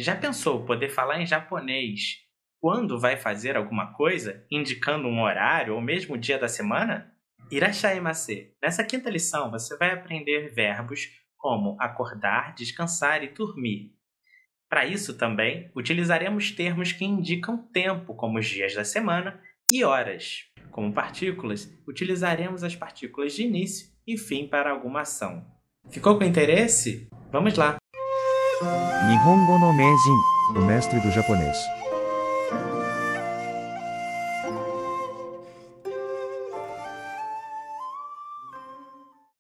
Já pensou poder falar em japonês quando vai fazer alguma coisa, indicando um horário ou mesmo o dia da semana? Irashaimase. Nessa quinta lição, você vai aprender verbos como acordar, descansar e dormir. Para isso também, utilizaremos termos que indicam tempo, como os dias da semana, e horas. Como partículas, utilizaremos as partículas de início e fim para alguma ação. Ficou com interesse? Vamos lá! Nihongo no Meijin, o mestre do japonês.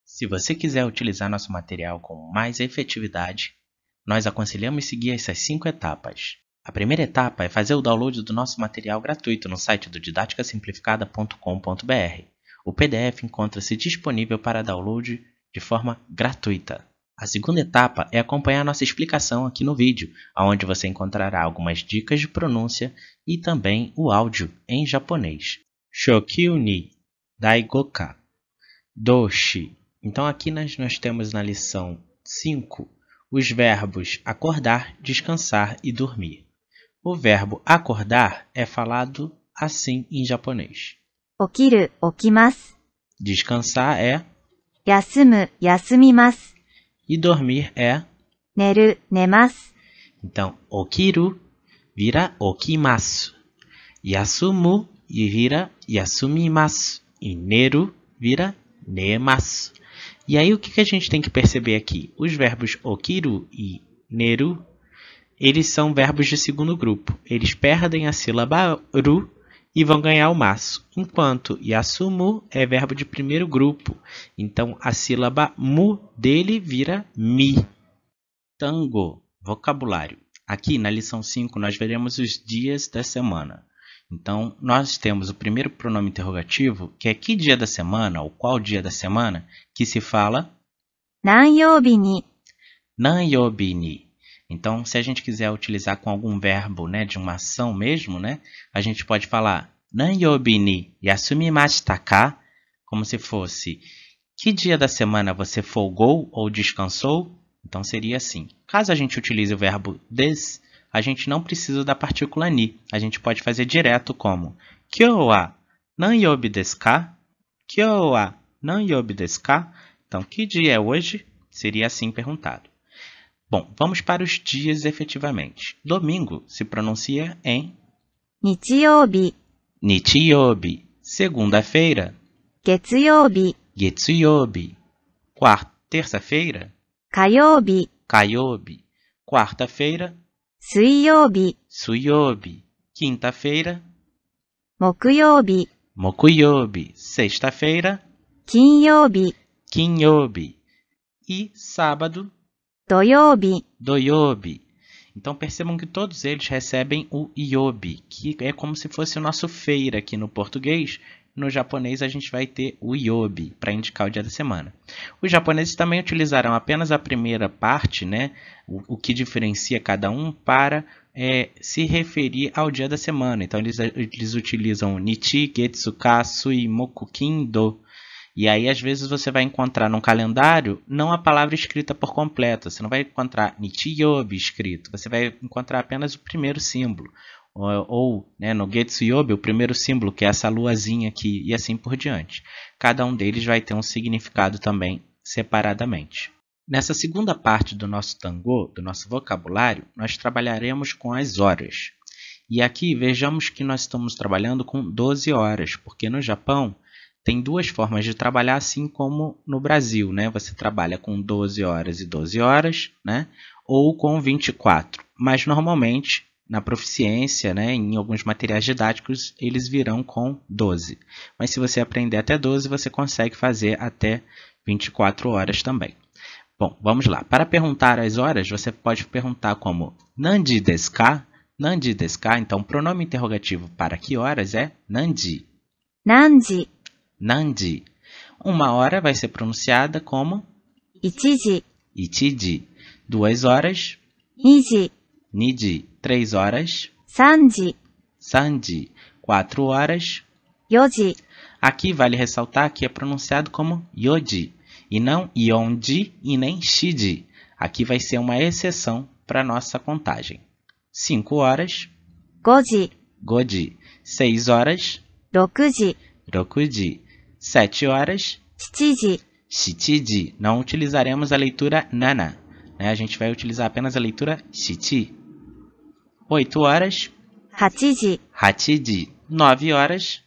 Se você quiser utilizar nosso material com mais efetividade, nós aconselhamos seguir essas 5 etapas. A primeira etapa é fazer o download do nosso material gratuito no site do didaticasimplificada.com.br. O PDF encontra-se disponível para download de forma gratuita. A segunda etapa é acompanhar nossa explicação aqui no vídeo, onde você encontrará algumas dicas de pronúncia e também o áudio em japonês. Shokyu ni daigoka doshi. Então aqui nós temos na lição 5 os verbos acordar, descansar e dormir. O verbo acordar é falado assim em japonês. Okiru, okimasu. Descansar é 休む、休みます。 e dormir é. 寝る、寝ます。 Então, okiru vira okimasu. Yasumu vira yasumimasu. E neru vira nemasu. E aí o que a gente tem que perceber aqui? Os verbos okiru e neru, eles são verbos de segundo grupo. Eles perdem a sílaba ru e vão ganhar o masu. Enquanto yasumu é verbo de primeiro grupo. Então a sílaba mu dele vira mi. Tango, vocabulário. Aqui na lição 5 nós veremos os dias da semana. Então, nós temos o primeiro pronome interrogativo, que é que dia da semana, ou qual dia da semana, que se fala 何曜日に、 nanyobi ni. Então, se a gente quiser utilizar com algum verbo, né, de uma ação mesmo, né, a gente pode falar nanyobi ni yasumimashita ka, como se fosse que dia da semana você folgou ou descansou? Então, seria assim. Caso a gente utilize o verbo des, a gente não precisa da partícula ni. A gente pode fazer direto como Kyou wa nanyobi desu ka? Kyou wa nanyobi desu ka? Então, que dia é hoje? Seria assim perguntado. Bom, vamos para os dias efetivamente. Domingo se pronuncia em 日曜日、 nichiyobi. Segunda-feira, 月曜日、 getsuyobi. Terça-feira, 火曜日、 kayobi. Quarta-feira, 水曜日、 suyobi. Quinta-feira, 木曜日、 mokuyobi. Sexta-feira, 金曜日、 kinyobi. E sábado, 土曜日、 doyobi. Então percebam que todos eles recebem o yobi, que é como se fosse o nosso feira aqui no português. No japonês a gente vai ter o yobi para indicar o dia da semana. Os japoneses também utilizarão apenas a primeira parte, né, o que diferencia cada um para se referir ao dia da semana. Então eles utilizam nichi, getsu, ka, sui, moku, kin, do. E aí às vezes você vai encontrar num calendário não a palavra escrita por completo. Você não vai encontrar nichiyobi escrito. Você vai encontrar apenas o primeiro símbolo. Ou né, no Getsuyobi, o primeiro símbolo, que é essa luazinha aqui, e assim por diante. Cada um deles vai ter um significado também separadamente. Nessa segunda parte do nosso tango, do nosso vocabulário, nós trabalharemos com as horas. E aqui vejamos que nós estamos trabalhando com 12 horas, porque no Japão tem duas formas de trabalhar, assim como no Brasil, né? Você trabalha com 12 horas e 12 horas, né? Ou com 24, mas normalmente na proficiência, né, em alguns materiais didáticos, eles virão com 12. Mas se você aprender até 12, você consegue fazer até 24 horas também. Bom, vamos lá. Para perguntar as horas, você pode perguntar como Nandi desu ka? Nandi desu ka? Então, o pronome interrogativo para que horas é Nandi. 何時、 Nandi. Uma hora vai ser pronunciada como 1時、 Ichiji. 2 horas, 2時、 Niji. 3 horas, 3時、 Sanji. 4 horas. 4時、 Aqui vale ressaltar que é pronunciado como yoji, e não yonji e nem shiji. Aqui vai ser uma exceção para a nossa contagem. 5 horas, 5時、 goji. 6 horas, 6時、 rokuji. 7 horas, 7時、 shichiji. Não utilizaremos a leitura nana, né? A gente vai utilizar apenas a leitura shichi. 8 horas, 8時、 hachiji. 9 horas,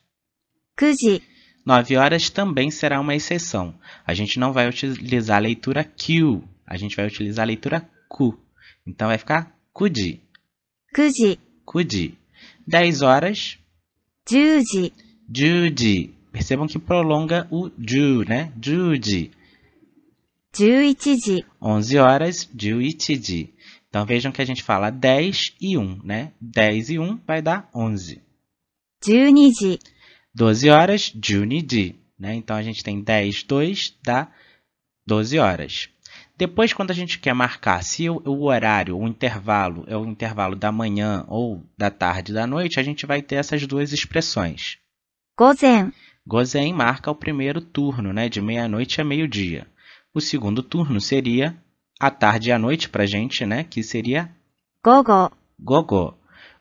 9時、 9 horas também será uma exceção. A gente não vai utilizar a leitura kyu, a gente vai utilizar a leitura ku. Então vai ficar kuji, 9時、 kuji. 10 horas, 10時、 juji. Percebam que prolonga o ju, né? Juji. 11時、 11 horas, juichiji. Então vejam que a gente fala 10 e 1, né? 10 e 1 vai dar 11. 12時、 12 horas, juniji, né? Então a gente tem 10, 2, dá 12 horas. Depois, quando a gente quer marcar se o horário, o intervalo, é o intervalo da manhã ou da tarde da noite, a gente vai ter essas duas expressões. 午前、 Gozen marca o primeiro turno, né? De meia-noite a meio-dia. O segundo turno seria a tarde e a noite para a gente, né? Que seria 午後、 gogo.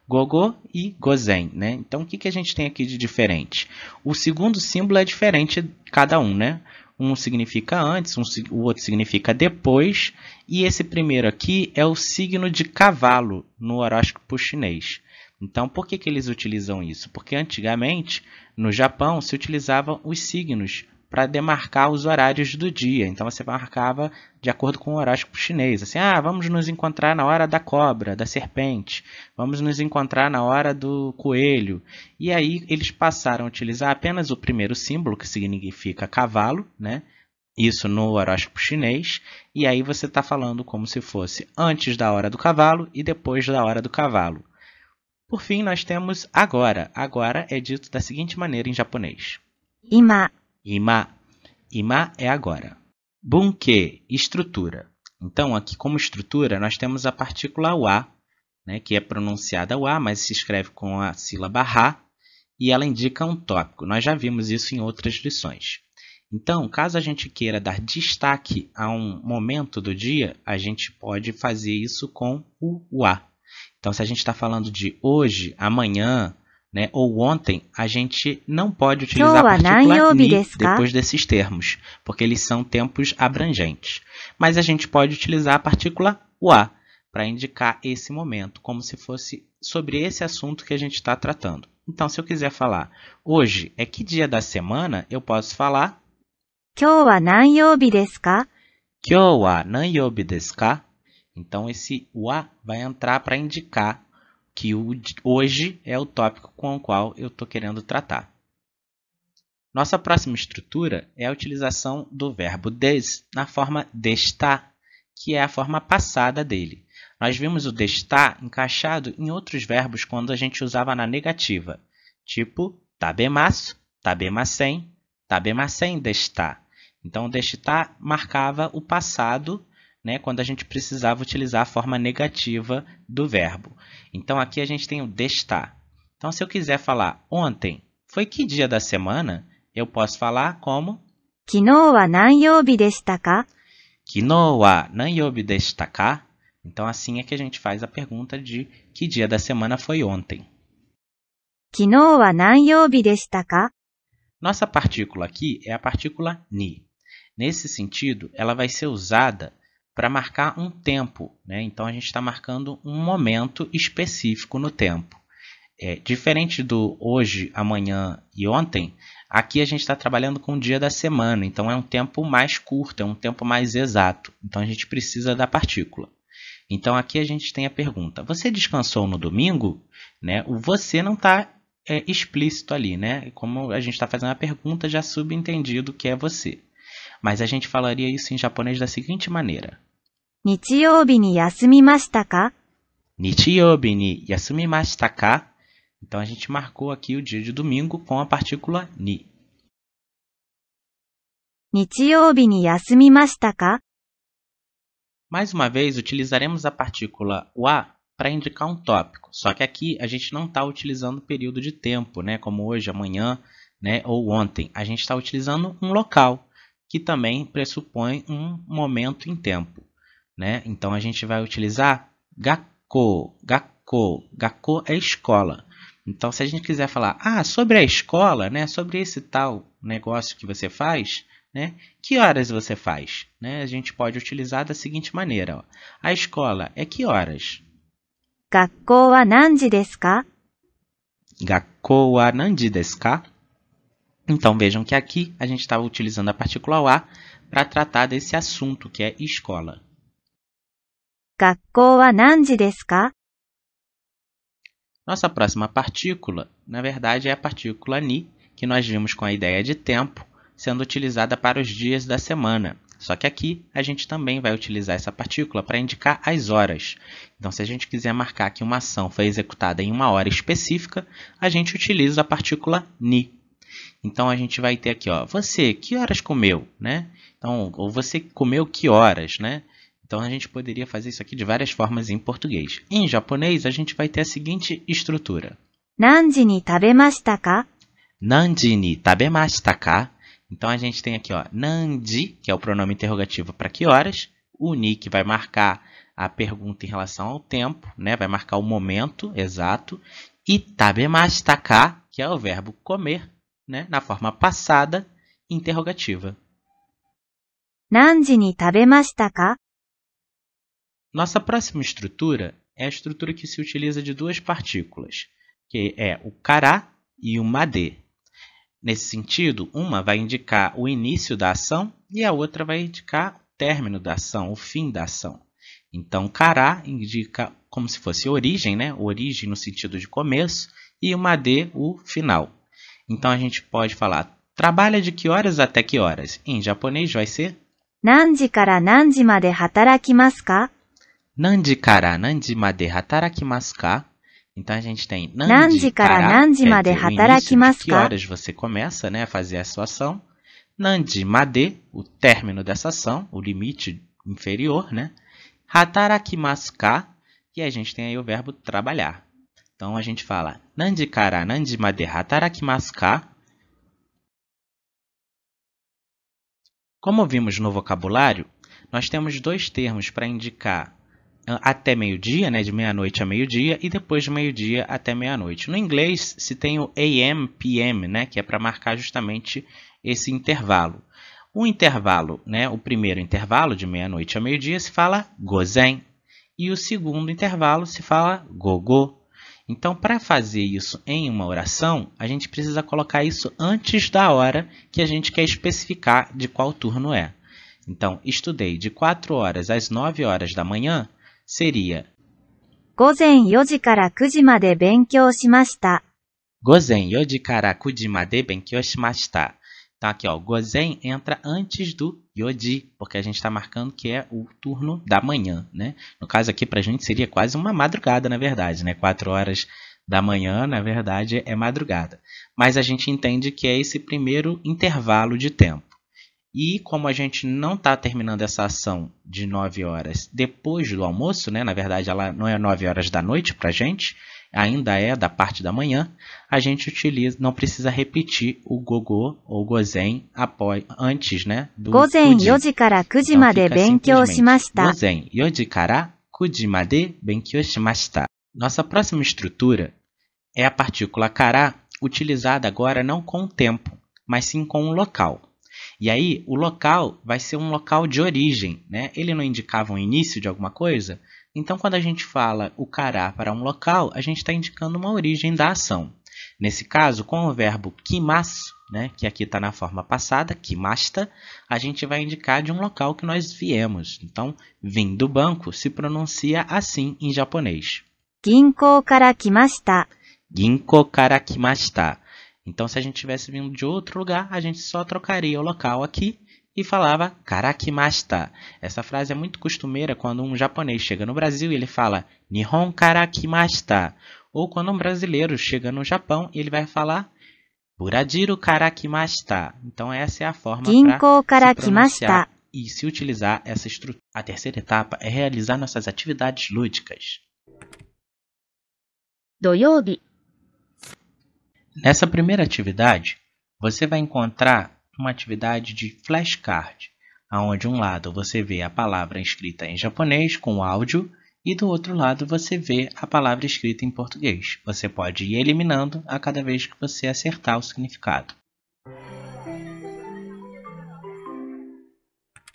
Gogo e gozen, né? Então, o que a gente tem aqui de diferente? O segundo símbolo é diferente cada um, né? Um significa antes, o outro significa depois. E esse primeiro aqui é o signo de cavalo no horóscopo chinês. Então, por que eles utilizam isso? Porque antigamente, no Japão, se utilizavam os signos para demarcar os horários do dia. Então, você marcava de acordo com o horóscopo chinês. Assim, vamos nos encontrar na hora da cobra, da serpente. Vamos nos encontrar na hora do coelho. E aí, eles passaram a utilizar apenas o primeiro símbolo, que significa cavalo, né? Isso no horóscopo chinês. E aí, você está falando como se fosse antes da hora do cavalo e depois da hora do cavalo. Por fim, nós temos agora. Agora é dito da seguinte maneira em japonês. 今、 Ima. Ima é agora. Bunke, estrutura. Então, aqui como estrutura, nós temos a partícula wa, né, que é pronunciada wa, mas se escreve com a sílaba ha, e ela indica um tópico. Nós já vimos isso em outras lições. Então, caso a gente queira dar destaque a um momento do dia, a gente pode fazer isso com o wa. Então, se a gente está falando de hoje, amanhã, né, ou ontem, a gente não pode utilizar a partícula ni depois desses termos, porque eles são tempos abrangentes. Mas a gente pode utilizar a partícula wa para indicar esse momento, como se fosse sobre esse assunto que a gente está tratando. Então, se eu quiser falar hoje é que dia da semana, eu posso falar 今日は何曜日ですか? Kyou wa nanyobi desu ka? Então, esse wa vai entrar para indicar que hoje é o tópico com o qual eu estou querendo tratar. Nossa próxima estrutura é a utilização do verbo des na forma desta, que é a forma passada dele. Nós vimos o desta encaixado em outros verbos quando a gente usava na negativa, tipo tabemasu, tabemasen, tabemasen desta. Então, o desta marcava o passado, né, quando a gente precisava utilizar a forma negativa do verbo. Então, aqui a gente tem o desta. Então, se eu quiser falar ontem, foi que dia da semana? Eu posso falar como 昨日は何曜日でしたか? Kino wa nanyobi deshita ka? Então, assim é que a gente faz a pergunta de que dia da semana foi ontem. 昨日は何曜日でしたか? Nossa partícula aqui é a partícula ni. Nesse sentido, ela vai ser usada para marcar um tempo, né? Então, a gente está marcando um momento específico no tempo. Diferente do hoje, amanhã e ontem, aqui a gente está trabalhando com o dia da semana. Então, é um tempo mais curto, é um tempo mais exato. Então, a gente precisa da partícula. Então, aqui a gente tem a pergunta. Você descansou no domingo? Né? O você não está explícito ali, né? Como a gente está fazendo a pergunta, já subentendido que é você. Mas a gente falaria isso em japonês da seguinte maneira. 日曜日に休みましたか? Nichiyoubi ni yasumimashita ka? Então, a gente marcou aqui o dia de domingo com a partícula ni. 日曜日に休みましたか? Mais uma vez, utilizaremos a partícula wa para indicar um tópico. Só que aqui a gente não está utilizando período de tempo, né? Como hoje, amanhã, né? Ou ontem. A gente está utilizando um local, que também pressupõe um momento em tempo, né? Então, a gente vai utilizar gakko. Gakko Gakko. Gakko é escola. Então, se a gente quiser falar, sobre a escola, né, sobre esse tal negócio que você faz, né, que horas você faz? Né, a gente pode utilizar da seguinte maneira. Ó. A escola é que horas? 学校は何時ですか? Gakko wa nanji desu ka? Então, vejam que aqui a gente estava utilizando a partícula wa para tratar desse assunto que é escola. 学校は何時ですか? Nossa próxima partícula, na verdade, é a partícula ni, que nós vimos com a ideia de tempo, sendo utilizada para os dias da semana. Só que aqui a gente também vai utilizar essa partícula para indicar as horas. Então, se a gente quiser marcar que uma ação foi executada em uma hora específica, a gente utiliza a partícula ni. Então, a gente vai ter aqui, ó, você, que horas comeu? Né? Então, ou você comeu que horas? Né? Então, a gente poderia fazer isso aqui de várias formas em português. Em japonês, a gente vai ter a seguinte estrutura. 何時に食べましたか? Nanji ni tabemashita ka? Então, a gente tem aqui, ó, nanji, que é o pronome interrogativo para que horas. O ni, que vai marcar a pergunta em relação ao tempo, né? Vai marcar o momento exato. E tabemashita ka, que é o verbo comer, né? Na forma passada interrogativa. 何時に食べましたか? Nossa próxima estrutura é a estrutura que se utiliza de duas partículas, que é o kara e o made. Nesse sentido, uma vai indicar o início da ação e a outra vai indicar o término da ação, o fim da ação. Então, kara indica como se fosse origem, né? Origem no sentido de começo, e o made, o final. Então, a gente pode falar, trabalha de que horas até que horas? Em japonês vai ser 何時から何時まで働きますか? Nanji kara nanji made hatarakimasu ka? Então, a gente tem 何時から何時まで働きますか? que horas você começa, né, a fazer a sua ação. Nanji made, o término dessa ação, o limite inferior, né? Hatarakimasu ka, e a gente tem aí o verbo trabalhar. Então, a gente fala Nanji kara nanji made hatarakimasu ka? Como vimos no vocabulário, nós temos dois termos para indicar até meio-dia, né, de meia-noite a meio-dia, e depois de meio-dia até meia-noite. No inglês, se tem o AM, PM, né, que é para marcar justamente esse intervalo. O intervalo, né, o primeiro intervalo de meia-noite a meio-dia se fala gozen, e o segundo intervalo se fala gogo. Então, para fazer isso em uma oração, a gente precisa colocar isso antes da hora que a gente quer especificar de qual turno é. Então, estudei de 4 horas às 9 horas da manhã, seria 午前4時から9時まで勉強しました。 Gozen yoji kara kuji made benkyou shimashita. Então, aqui, ó, gozen entra antes do yoji, porque a gente está marcando que é o turno da manhã, né? No caso aqui, para a gente, seria quase uma madrugada, na verdade, né? 4 horas da manhã, na verdade, é madrugada. Mas a gente entende que é esse primeiro intervalo de tempo. E como a gente não está terminando essa ação de 9 horas depois do almoço, né? Na verdade, ela não é 9 horas da noite para a gente, ainda é da parte da manhã, a gente utiliza, não precisa repetir o gogo ou gozen antes, né? Do 午前 kuji. 4時から9時まで勉強しました。 Gozen yoji kara kuji made benkyou shimashita. Nossa próxima estrutura é a partícula kara, utilizada agora não com o tempo, mas sim com o local. E aí, o local vai ser um local de origem, né? Ele não indicava um início de alguma coisa? Então, quando a gente fala o kara para um local, a gente está indicando uma origem da ação. Nesse caso, com o verbo kimasu, né? Que aqui está na forma passada, kimashita, a gente vai indicar de um local que nós viemos. Então, vim do banco se pronuncia assim em japonês. 銀行から来ました。 Ginko kara kimashita. Então, se a gente tivesse vindo de outro lugar, a gente só trocaria o local aqui e falava karakimashita. Essa frase é muito costumeira quando um japonês chega no Brasil e ele fala Nihon karakimashita. Ou quando um brasileiro chega no Japão e ele vai falar Burajiru karakimashita. Então, essa é a forma para se pronunciar e se utilizar essa estrutura. A terceira etapa é realizar nossas atividades lúdicas. 土曜日、 Nessa primeira atividade, você vai encontrar uma atividade de flashcard, onde um lado você vê a palavra escrita em japonês com áudio e do outro lado você vê a palavra escrita em português. Você pode ir eliminando a cada vez que você acertar o significado.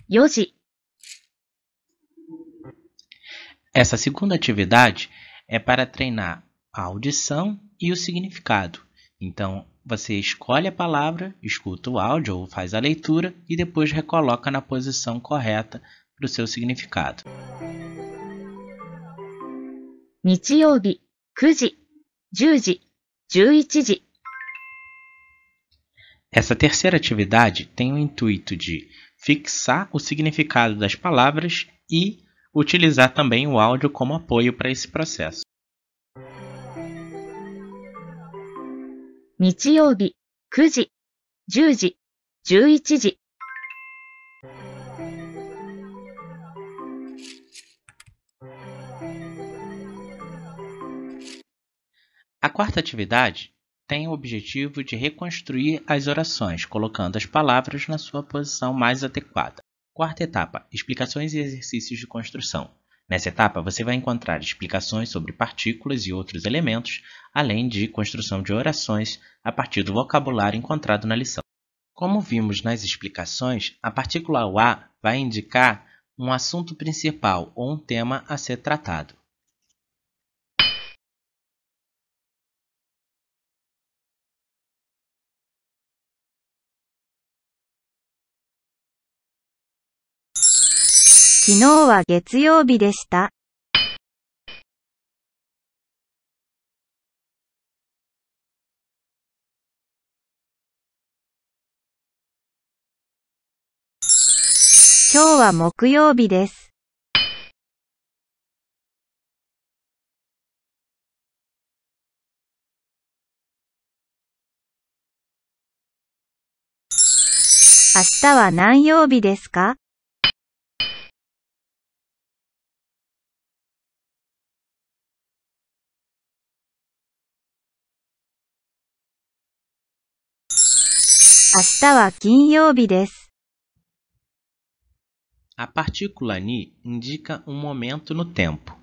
4時、 Essa segunda atividade é para treinar a audição e o significado. Então, você escolhe a palavra, escuta o áudio ou faz a leitura e depois recoloca na posição correta para o seu significado. 日曜日、9時、10時、11時、 Essa terceira atividade tem o intuito de fixar o significado das palavras e utilizar também o áudio como apoio para esse processo. 日曜日、9時、10時、11時、 A quarta atividade tem o objetivo de reconstruir as orações, colocando as palavras na sua posição mais adequada. Quarta etapa: explicações e exercícios de construção. Nessa etapa, você vai encontrar explicações sobre partículas e outros elementos, além de construção de orações a partir do vocabulário encontrado na lição. Como vimos nas explicações, a partícula wa vai indicar um assunto principal ou um tema a ser tratado.「昨日は月曜日でした。」「今日は木曜日です。」「明日は何曜日ですか？」明日は金曜日です。 A partícula ni indica um momento no tempo.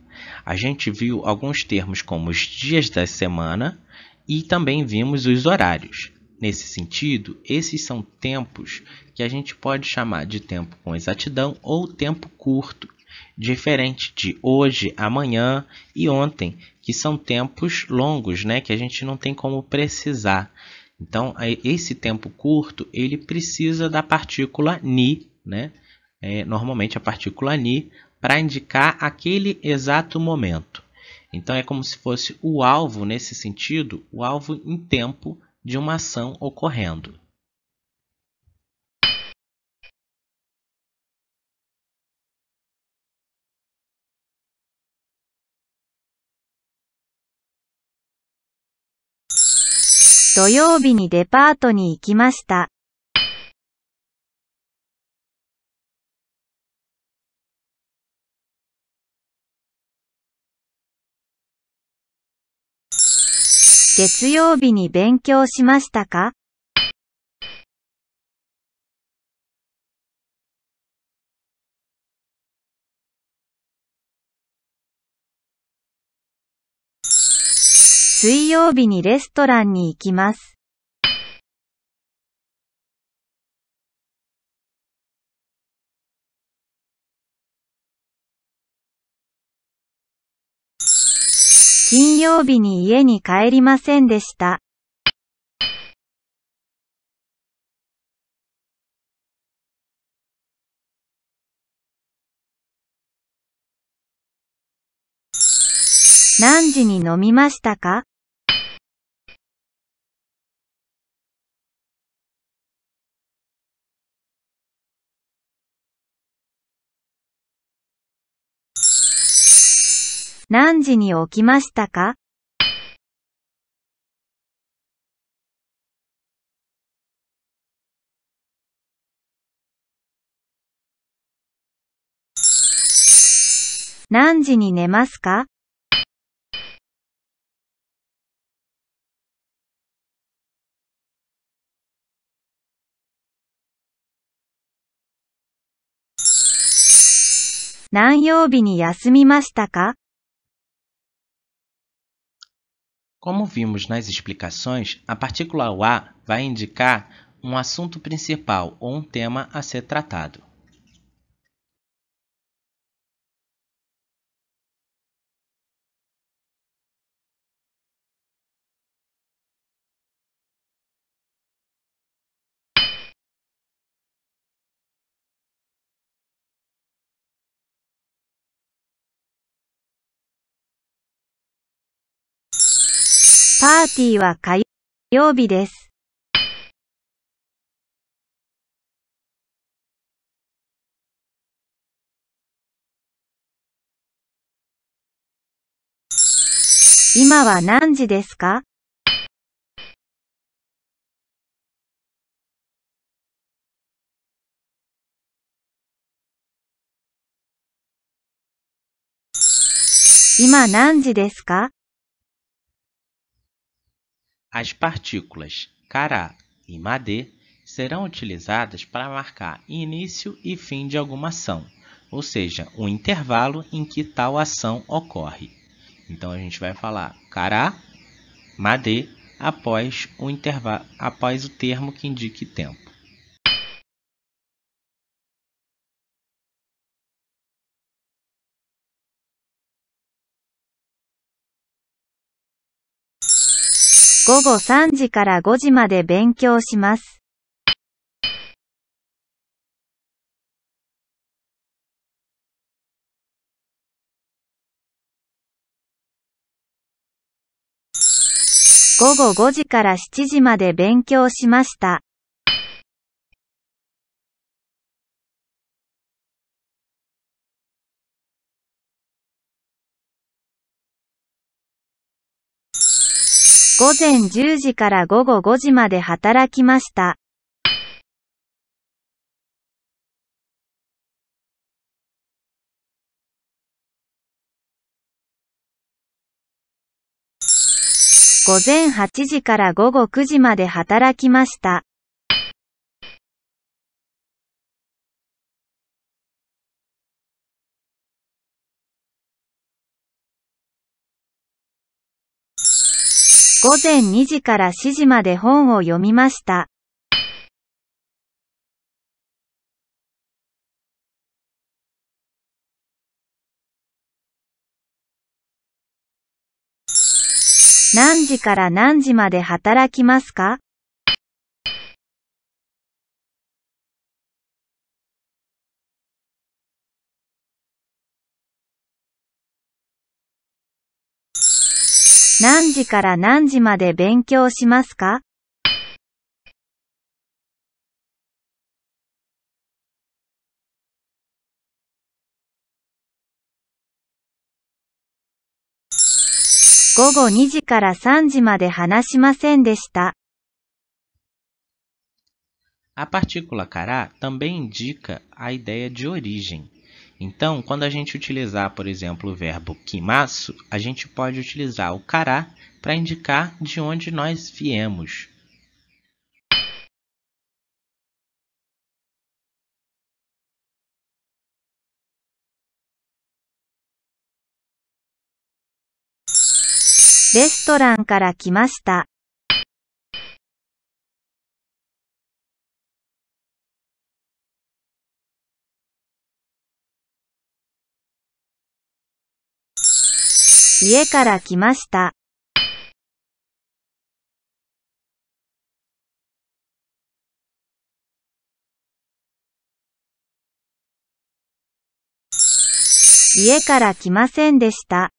A gente viu alguns termos como os dias da semana e também vimos os horários. Nesse sentido, esses são tempos que a gente pode chamar de tempo com exatidão ou tempo curto, diferente de hoje, amanhã e ontem, que são tempos longos, né, que a gente não tem como precisar. Então, esse tempo curto, ele precisa da partícula ni, né? Normalmente a partícula ni, para indicar aquele exato momento. Então, é como se fosse o alvo, nesse sentido, o alvo em tempo de uma ação ocorrendo. "土曜日にデパートに行きました。」月曜日に勉強しましたか？水曜日にレストランに行きます。金曜日に家に帰りませんでした。何時に飲みましたか？何時に起きましたか？何時に寝ますか？何曜日に休みましたか? Como vimos nas explicações, a partícula wa vai indicar um assunto principal ou um tema a ser tratado. Party は火曜日です。今は何時ですか? 今何時ですか? As partículas kará e madê serão utilizadas para marcar início e fim de alguma ação, ou seja, o intervalo em que tal ação ocorre. Então a gente vai falar kará, madê após o termo que indique tempo. "午後3時から5時まで勉強します。午後5時から7時まで勉強しました。午前10時から午後5時まで働きました。午前8時から午後9時まで働きました。午前2時から4時まで本を読みました。何時から何時まで働きますか? 何時から何時まで勉強しますか? 午後2時から3時まで話しませんでした。A partícula kará também indica a ideia de origem. Então, quando a gente utilizar, por exemplo, o verbo kimasu, a gente pode utilizar o kará para indicar de onde nós viemos. "レストランから来ました。家から来ました。家から来ませんでした。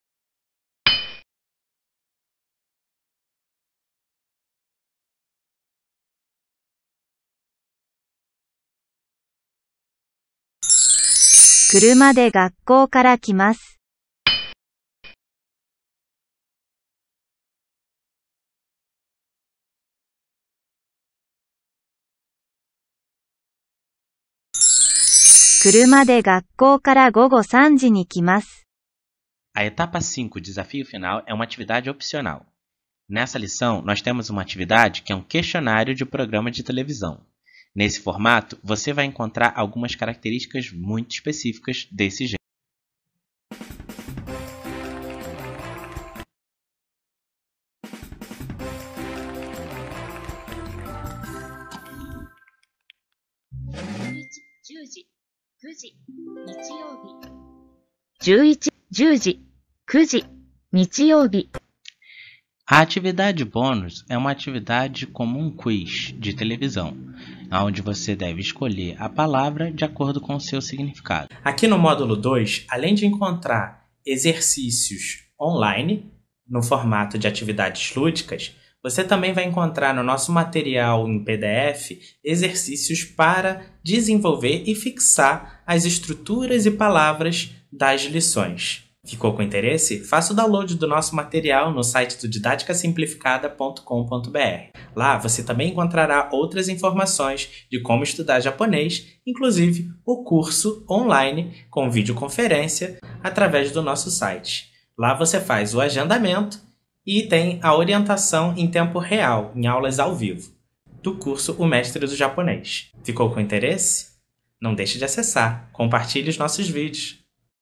車で学校から来ます。車で学校から午後3時に来ます。A etapa 5, desafio final, é uma atividade opcional. Nessa lição, nós temos uma atividade que é um questionário de programa de televisão. Nesse formato, você vai encontrar algumas características muito específicas desse gênero. 11、10時、9時、日曜日。 A atividade bônus é uma atividade como um quiz de televisão, onde você deve escolher a palavra de acordo com o seu significado. Aqui no módulo 2, além de encontrar exercícios online, no formato de atividades lúdicas, você também vai encontrar no nosso material em PDF exercícios para desenvolver e fixar as estruturas e palavras das lições. Ficou com interesse? Faça o download do nosso material no site do didaticasimplificada.com.br. Lá você também encontrará outras informações de como estudar japonês, inclusive o curso online com videoconferência através do nosso site. Lá você faz o agendamento e tem a orientação em tempo real, em aulas ao vivo, do curso O Mestre do Japonês. Ficou com interesse? Não deixe de acessar, compartilhe os nossos vídeos.